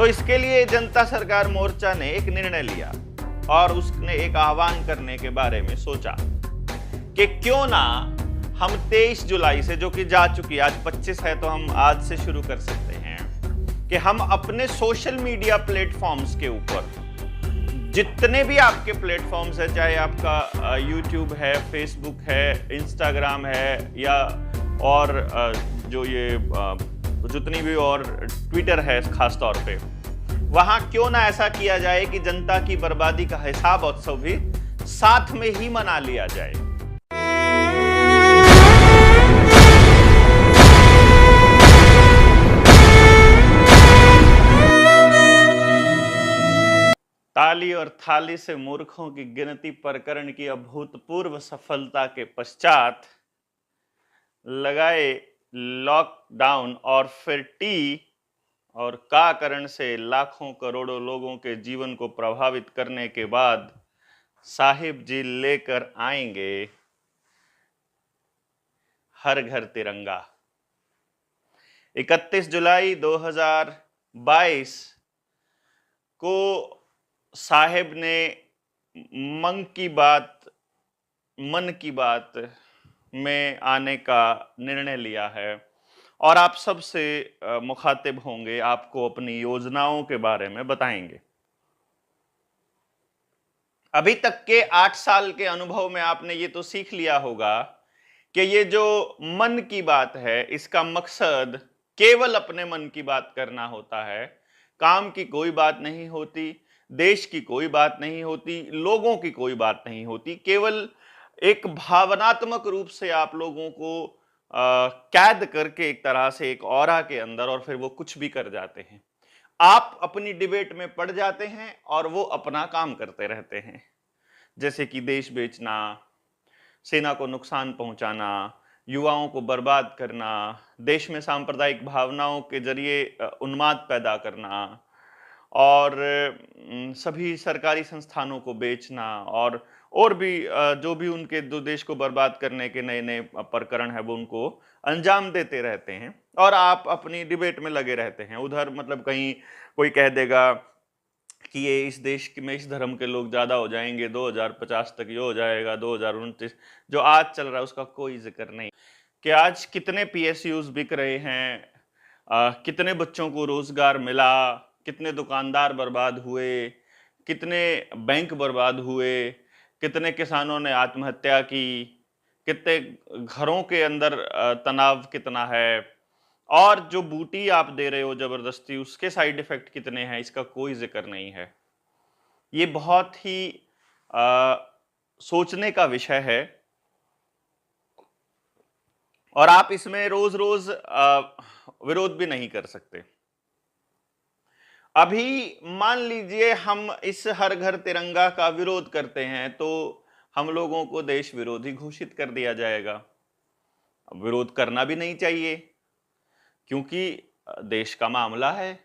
तो इसके लिए जनता सरकार मोर्चा ने एक निर्णय लिया और उसने एक आह्वान करने के बारे में सोचा कि क्यों ना हम 23 जुलाई से, जो कि जा चुकी, आज 25 है तो हम आज से शुरू कर सकते हैं कि हम अपने सोशल मीडिया प्लेटफॉर्म्स के ऊपर, जितने भी आपके प्लेटफॉर्म्स है, चाहे आपका यूट्यूब है, फेसबुक है, इंस्टाग्राम है, या और जो ये जितनी भी और ट्विटर है खास तौर पे, वहां क्यों ना ऐसा किया जाए कि जनता की बर्बादी का हिसाब उत्सव भी साथ में ही मना लिया जाए। ताली और थाली से मूर्खों की गिनती प्रकरण की अभूतपूर्व सफलता के पश्चात लगाए लॉकडाउन और फिर टी और का कारण से लाखों करोड़ों लोगों के जीवन को प्रभावित करने के बाद साहिब जी लेकर आएंगे हर घर तिरंगा। 31 जुलाई 2022 को साहिब ने मन की बात में आने का निर्णय लिया है और आप सबसे मुखातिब होंगे, आपको अपनी योजनाओं के बारे में बताएंगे। अभी तक के 8 साल के अनुभव में आपने ये तो सीख लिया होगा कि ये जो मन की बात है, इसका मकसद केवल अपने मन की बात करना होता है। काम की कोई बात नहीं होती, देश की कोई बात नहीं होती, लोगों की कोई बात नहीं होती। केवल एक भावनात्मक रूप से आप लोगों को कैद करके एक तरह से एक ऑरा के अंदर, और फिर वो कुछ भी कर जाते हैं। आप अपनी डिबेट में पड़ जाते हैं और वो अपना काम करते रहते हैं, जैसे कि देश बेचना, सेना को नुकसान पहुंचाना, युवाओं को बर्बाद करना, देश में सांप्रदायिक भावनाओं के जरिए उन्माद पैदा करना, और सभी सरकारी संस्थानों को बेचना, और भी जो भी उनके दो देश को बर्बाद करने के नए नए प्रकरण है वो उनको अंजाम देते रहते हैं और आप अपनी डिबेट में लगे रहते हैं। उधर मतलब कहीं कोई कह देगा कि ये इस देश में इस धर्म के लोग ज्यादा हो जाएंगे, 2050 तक ये हो जाएगा, 2029 जो आज चल रहा है उसका कोई जिक्र नहीं कि आज कितने पीएसयूज बिक रहे हैं, कितने बच्चों को रोजगार मिला, कितने दुकानदार बर्बाद हुए, कितने बैंक बर्बाद हुए, कितने किसानों ने आत्महत्या की, कितने घरों के अंदर तनाव कितना है, और जो बूटी आप दे रहे हो जबरदस्ती उसके साइड इफेक्ट कितने हैं, इसका कोई जिक्र नहीं है। ये बहुत ही सोचने का विषय है और आप इसमें रोज रोज विरोध भी नहीं कर सकते। अभी मान लीजिए हम इस हर घर तिरंगा का विरोध करते हैं तो हम लोगों को देश विरोधी घोषित कर दिया जाएगा। अब विरोध करना भी नहीं चाहिए क्योंकि देश का मामला है,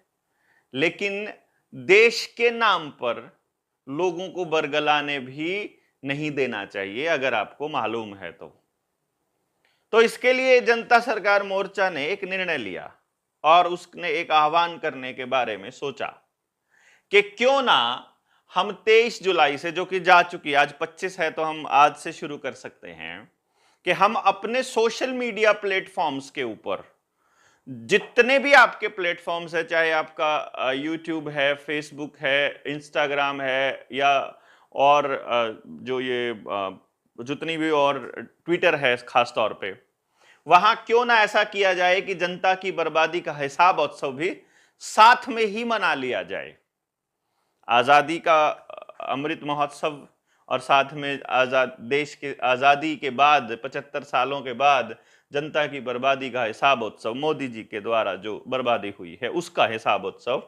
लेकिन देश के नाम पर लोगों को बरगलाने भी नहीं देना चाहिए अगर आपको मालूम है तो इसके लिए जनता सरकार मोर्चा ने एक निर्णय लिया और उसने एक आह्वान करने के बारे में सोचा कि क्यों ना हम 23 जुलाई से, जो कि जा चुकी, आज 25 है तो हम आज से शुरू कर सकते हैं कि हम अपने सोशल मीडिया प्लेटफॉर्म्स के ऊपर, जितने भी आपके प्लेटफॉर्म्स है, चाहे आपका यूट्यूब है, फेसबुक है, इंस्टाग्राम है, या और जो ये जितनी भी और ट्विटर है खास तौर पे, वहां क्यों ना ऐसा किया जाए कि जनता की बर्बादी का हिसाब उत्सव भी साथ में ही मना लिया जाए। आजादी का अमृत महोत्सव और साथ में देश के आजादी के बाद 75 सालों के बाद जनता की बर्बादी का हिसाब उत्सव, मोदी जी के द्वारा जो बर्बादी हुई है उसका हिसाब उत्सव।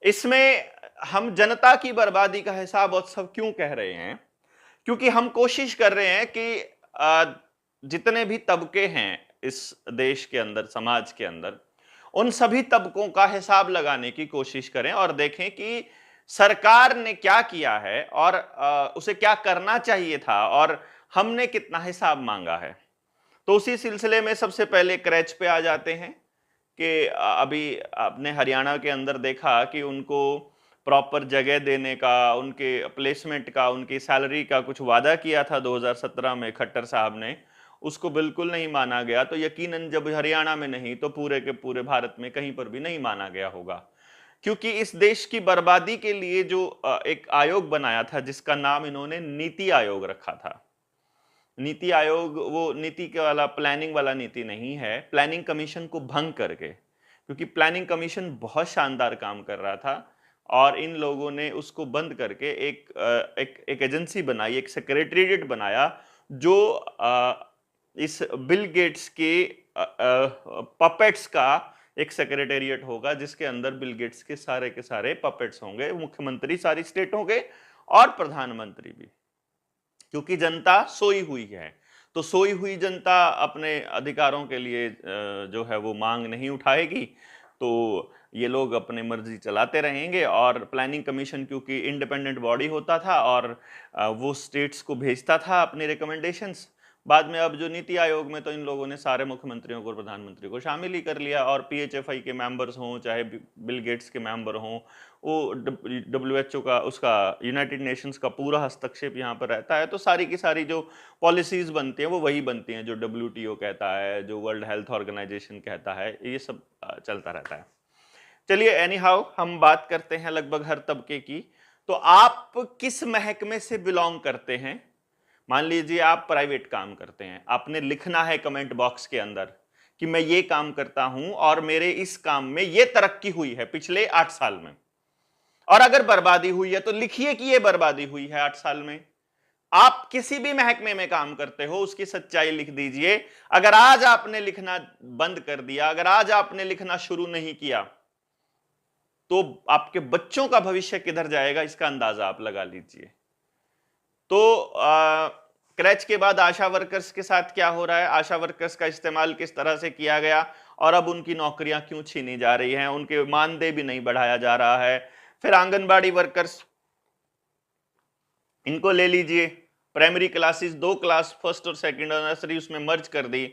इसमें हम जनता की बर्बादी का हिसाब उत्सव क्यों कह रहे हैं? क्योंकि हम कोशिश कर रहे हैं कि जितने भी तबके हैं इस देश के अंदर, समाज के अंदर, उन सभी तबकों का हिसाब लगाने की कोशिश करें और देखें कि सरकार ने क्या किया है और उसे क्या करना चाहिए था और हमने कितना हिसाब मांगा है। तो उसी सिलसिले में सबसे पहले क्रैच पे आ जाते हैं कि अभी आपने हरियाणा के अंदर देखा कि उनको प्रॉपर जगह देने का, उनके प्लेसमेंट का, उनकी सैलरी का कुछ वादा किया था 2017 में खट्टर साहब ने, उसको बिल्कुल नहीं माना गया। तो यकीनन जब हरियाणा में नहीं तो पूरे के पूरे भारत में कहीं पर भी नहीं माना गया होगा, क्योंकि इस देश की बर्बादी के लिए जो एक आयोग बनाया था जिसका नाम इन्होंने नीति आयोग रखा था। नीति आयोग वो नीति के वाला प्लानिंग वाला नीति नहीं है, प्लानिंग कमीशन को भंग करके, क्योंकि प्लानिंग कमीशन बहुत शानदार काम कर रहा था और इन लोगों ने उसको बंद करके एक एजेंसी बनाई, एक सेक्रेटेरिएट बनाया जो इस बिल गेट्स के पपेट्स का एक सेक्रेटेरिएट होगा, जिसके अंदर बिल गेट्स के सारे पपेट्स होंगे, मुख्यमंत्री सारी स्टेटों के और प्रधानमंत्री भी, क्योंकि जनता सोई हुई है। तो सोई हुई जनता अपने अधिकारों के लिए जो है वो मांग नहीं उठाएगी, तो ये लोग अपनी मर्जी चलाते रहेंगे। और प्लानिंग कमीशन क्योंकि इंडिपेंडेंट बॉडी होता था और वो स्टेट्स को भेजता था अपनी रिकमेंडेशंस। बाद में अब जो नीति आयोग में तो इन लोगों ने सारे मुख्यमंत्रियों को, प्रधानमंत्री को शामिल ही कर लिया, और पीएचएफआई के मेंबर्स हों चाहे बिल गेट्स के मेंबर हों, वो डब्ल्यूएचओ का, उसका यूनाइटेड नेशंस का पूरा हस्तक्षेप यहाँ पर रहता है। तो सारी की सारी जो पॉलिसीज बनती हैं वो वही बनती हैं जो डब्ल्यूटीओ कहता है, जो वर्ल्ड हेल्थ ऑर्गेनाइजेशन कहता है, ये सब चलता रहता है। चलिए एनी हाउ हम बात करते हैं लगभग हर तबके की। तो आप किस महकमे से बिलोंग करते हैं? मान लीजिए आप प्राइवेट काम करते हैं, आपने लिखना है कमेंट बॉक्स के अंदर कि मैं ये काम करता हूं और मेरे इस काम में ये तरक्की हुई है पिछले 8 साल में, और अगर बर्बादी हुई है तो लिखिए कि ये बर्बादी हुई है 8 साल में। आप किसी भी महकमे में काम करते हो उसकी सच्चाई लिख दीजिए। अगर आज आपने लिखना बंद कर दिया, अगर आज आपने लिखना शुरू नहीं किया, तो आपके बच्चों का भविष्य किधर जाएगा इसका अंदाजा आप लगा लीजिए। तो क्रैच के बाद आशा वर्कर्स के साथ क्या हो रहा है, आशा वर्कर्स का इस्तेमाल किस तरह से किया गया और अब उनकी नौकरियां क्यों छीनी जा रही हैं, उनके मानदेय भी नहीं बढ़ाया जा रहा है। फिर आंगनबाड़ी वर्कर्स, इनको ले लीजिए, प्राइमरी क्लासेस 2 क्लास फर्स्ट और सेकंड और नर्सरी उसमें मर्ज कर दी,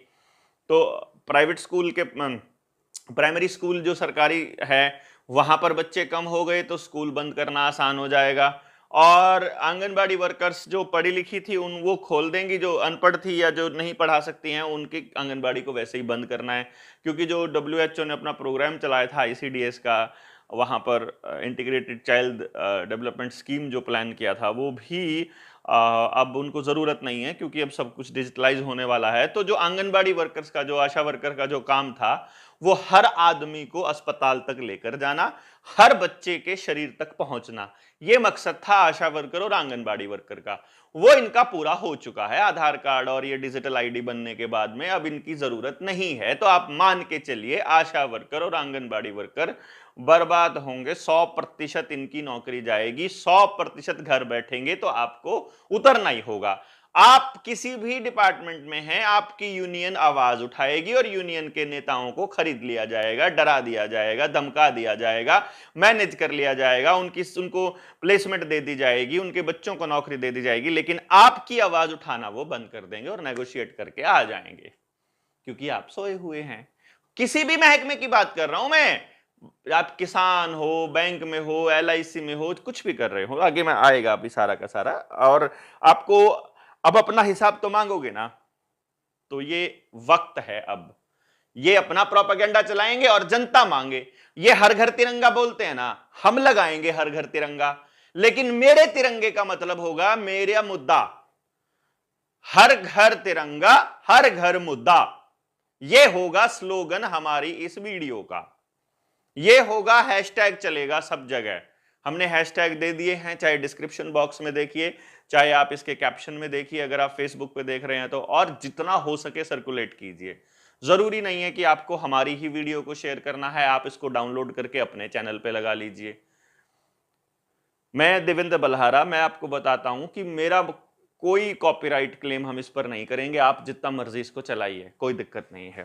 तो प्राइवेट स्कूल के प्राइमरी स्कूल जो सरकारी है वहां पर बच्चे कम हो गए तो स्कूल बंद करना आसान हो जाएगा। और आंगनबाड़ी वर्कर्स जो पढ़ी लिखी थी उन वो खोल देंगी, जो अनपढ़ थी या जो नहीं पढ़ा सकती हैं उनकी आंगनबाड़ी को वैसे ही बंद करना है, क्योंकि जो डब्ल्यूएचओ ने अपना प्रोग्राम चलाया था आईसीडीएस का, वहाँ पर इंटीग्रेटेड चाइल्ड डेवलपमेंट स्कीम जो प्लान किया था वो भी अब उनको ज़रूरत नहीं है, क्योंकि अब सब कुछ डिजिटलाइज होने वाला है। तो जो आंगनबाड़ी वर्कर्स का, जो आशा वर्कर का जो काम था वो हर आदमी को अस्पताल तक लेकर जाना, हर बच्चे के शरीर तक पहुंचना, ये मकसद था आशा वर्कर और आंगनबाड़ी वर्कर का। वो इनका पूरा हो चुका है आधार कार्ड और ये डिजिटल आईडी बनने के बाद में, अब इनकी जरूरत नहीं है। तो आप मान के चलिए आशा वर्कर और आंगनबाड़ी वर्कर बर्बाद होंगे, 100% इनकी नौकरी जाएगी, 100% घर बैठेंगे, तो आपको उतरना ही होगा। आप किसी भी डिपार्टमेंट में हैं, आपकी यूनियन आवाज उठाएगी और यूनियन के नेताओं को खरीद लिया जाएगा, डरा दिया जाएगा, धमका दिया जाएगा, मैनेज कर लिया जाएगा, उनको प्लेसमेंट दे दी जाएगी, उनके बच्चों को नौकरी दे दी जाएगी, लेकिन आपकी आवाज उठाना वो बंद कर देंगे और नेगोशिएट करके आ जाएंगे, क्योंकि आप सोए हुए हैं। किसी भी महकमे की बात कर रहा हूं मैं, आप किसान हो, बैंक में हो, एलआईसी में हो, कुछ भी कर रहे हो, आगे में आएगा अभी सारा का सारा, और आपको अब अपना हिसाब तो मांगोगे ना। तो ये वक्त है, अब ये अपना प्रोपेगेंडा चलाएंगे और जनता मांगे। ये हर घर तिरंगा बोलते हैं ना, हम लगाएंगे हर घर तिरंगा, लेकिन मेरे तिरंगे का मतलब होगा मेरा मुद्दा, हर घर तिरंगा हर घर मुद्दा। ये होगा स्लोगन हमारी इस वीडियो का, ये होगा हैशटैग चलेगा सब जगह। हमने हैशटैग दे दिए हैं, चाहे डिस्क्रिप्शन बॉक्स में देखिए, चाहे आप इसके कैप्शन में देखिए, अगर आप फेसबुक पे देख रहे हैं तो, और जितना हो सके सर्कुलेट कीजिए। जरूरी नहीं है कि आपको हमारी ही वीडियो को शेयर करना है, आप इसको डाउनलोड करके अपने चैनल पे लगा लीजिए। मैं देवेंद्र बल्हारा, मैं आपको बताता हूं कि मेरा कोई कॉपीराइट क्लेम हम इस पर नहीं करेंगे, आप जितना मर्जी इसको चलाइए, कोई दिक्कत नहीं है।